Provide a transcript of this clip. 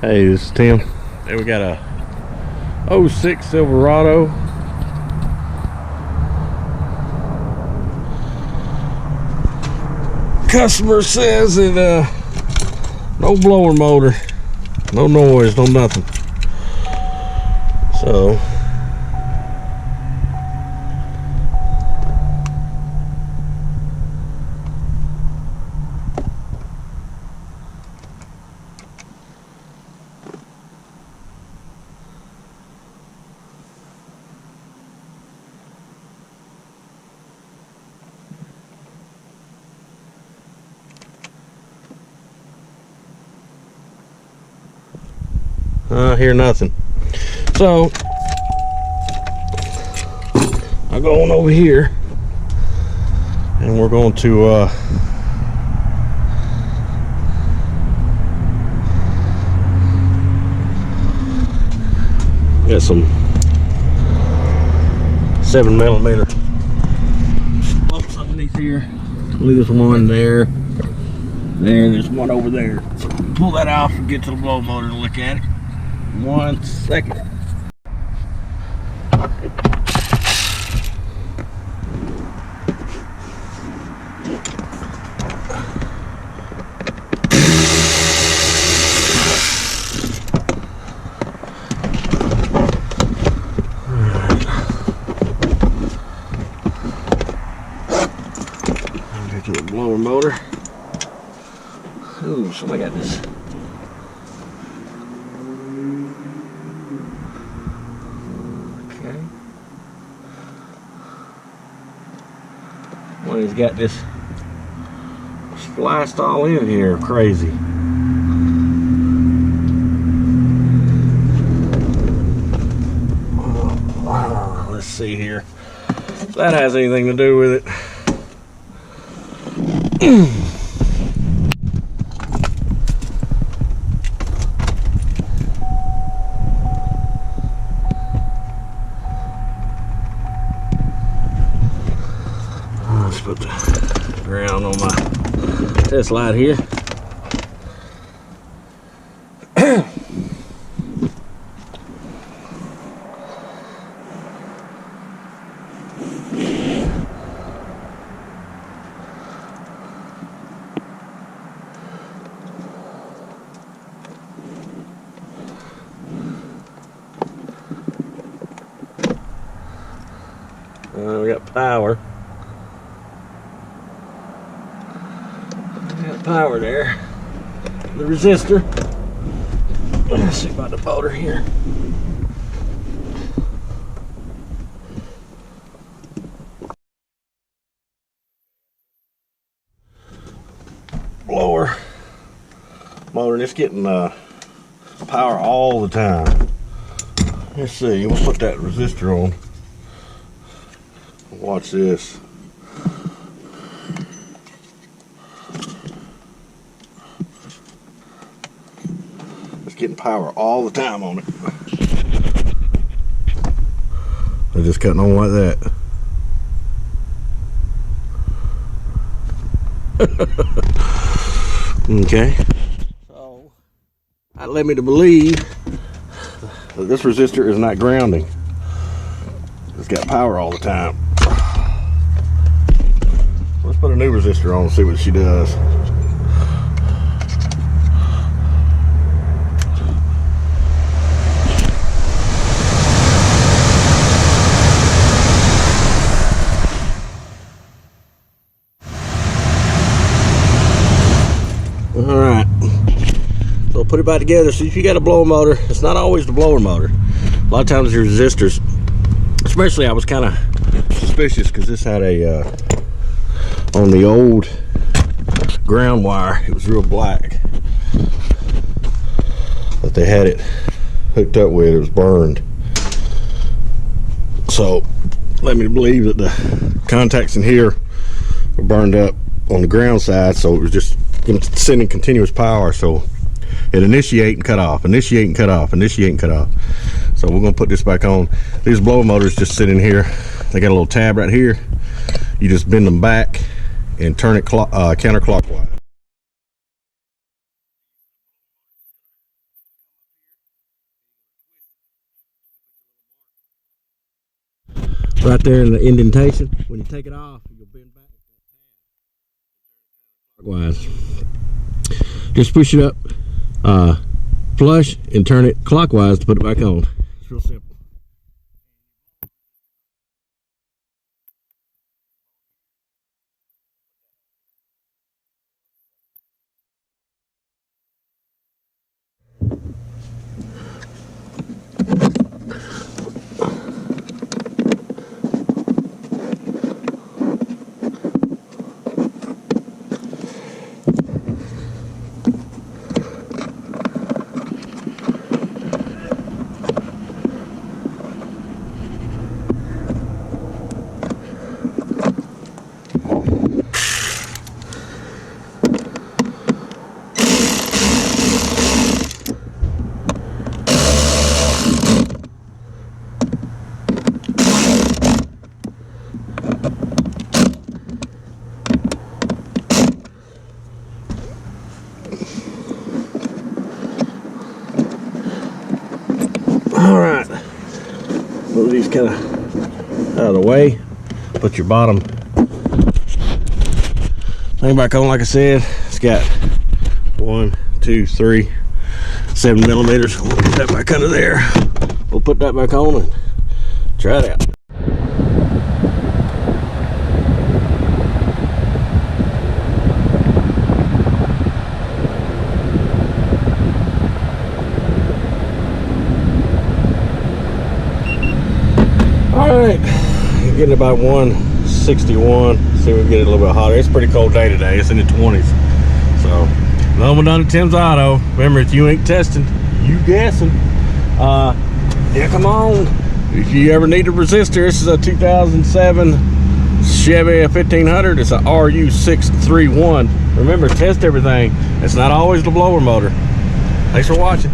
Hey, this is Tim. Hey, we got a 06 Silverado. Customer says that no blower motor, no noise, no nothing. So I hear nothing. So I'll go on over here and we're going to get some 7mm bolts underneath here. There's one there. There's one over there. So pull that off and get to the blow motor to look at it. 1 second. Get to the blower motor. Ooh, somebody got this. Okay. Well, he's got this spliced all in here, crazy. Let's see here. If that has anything to do with it. Let's put the ground on my test light here. We got power. We got power there. The resistor. Let's see about the motor here. Blower motor, and it's getting power all the time. Let's see. We'll put that resistor on. Watch this. It's getting power all the time on it. They're just cutting on like that. Okay. So that led me to believe that this resistor is not grounding. It's got power all the time. Let's put a new resistor on and see what she does. All right. So put it back together. So if you got a blower motor, it's not always the blower motor. A lot of times your resistors, especially I was kind of suspicious because this had a on the old ground wire, it was real black that they had it hooked up with. It was burned, so let me believe that the contacts in here were burned up on the ground side, so it was just sending continuous power, so it initiate and cut off, initiate and cut off, initiate and cut off. So we're gonna put this back on. These blower motors just sit in here. They got a little tab right here. You just bend them back and turn it counterclockwise. right there in the indentation. When you take it off, you'll bend back clockwise. Just push it up flush and turn it clockwise to put it back on. It's real simple. All right, move these kind of out of the way. Put your bottom thing back on. Like I said, it's got 1, 2, 3, 7 millimeters. We'll put that back under there. We'll put that back on and try it out. Alright, getting about 161. See if we can get it a little bit hotter. It's a pretty cold day today. It's in the 20s. So, no one done at Tim's Auto. Remember, if you ain't testing, you guessing. Yeah, come on. If you ever need a resistor, this is a 2007 Chevy 1500. It's a RU631. Remember, test everything. It's not always the blower motor. Thanks for watching.